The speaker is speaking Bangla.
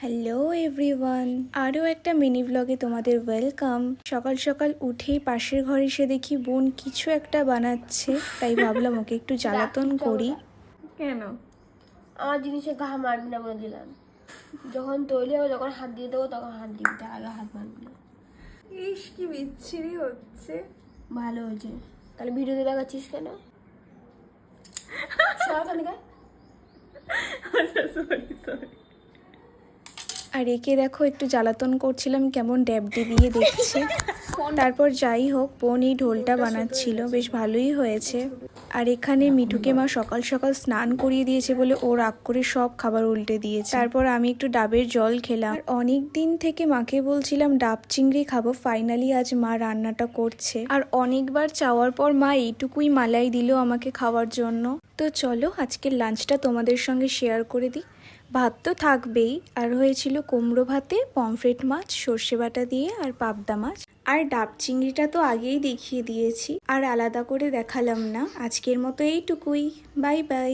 হ্যালো এভরিওয়ান, আরও একটা মিনি ব্লগে তোমাদের ওয়েলকাম। সকাল সকাল উঠেই পাশের ঘরে এসে দেখি বোন কিছু একটা বানাচ্ছে, তাই ভাবলাম ওকে একটু জ্বালাতন করি। কেন? আমার জিনিসে ঘা মারবি না বলে দিলাম। যখন তৈরি হবে যখন হাত দিয়ে দেবো তখন হাত দিবি, তার আগে হাত মারবি না। ইস কি বিচ্ছিরি হচ্ছে। ভালো হয়েছে। তাহলে ভিডিওতে দেখাচ্ছিস কেন? সরকারিকা সরি সরি। আর একে দেখো একটু জ্বালাতন করছিলাম, কেমন ড্যাব দিয়ে দেখছে। তারপর যাই হোক, বোন এই ঢোলটা বানাচ্ছিল, বেশ ভালোই হয়েছে। আর এখানে মিঠুকে মা সকাল সকাল স্নান করিয়ে দিয়েছে বলে ও রাগ করে সব খাবার উল্টে দিয়েছে। তারপর আমি একটু ডাবের জল খেলাম। আর অনেক দিন থেকে মাকে বলছিলাম ডাব চিংড়ি খাবো, ফাইনালি আজ মা রান্নাটা করছে। আর অনেকবার চাওয়ার পর মা এইটুকুই মালাই দিল আমাকে খাওয়ার জন্য। তো চলো আজকের লাঞ্চটা তোমাদের সঙ্গে শেয়ার করে দিই। ভাত তো থাকবেই, আর হয়েছিল কুমড়ো ভাতে পমফ্রেট মাছ সর্ষে বাটা দিয়ে আর পাবদা মাছ। আর ডাব চিংড়িটা তো আগেই দেখিয়ে দিয়েছি, আর আলাদা করে দেখালাম না। আজকের মতো এইটুকুই। Bye bye.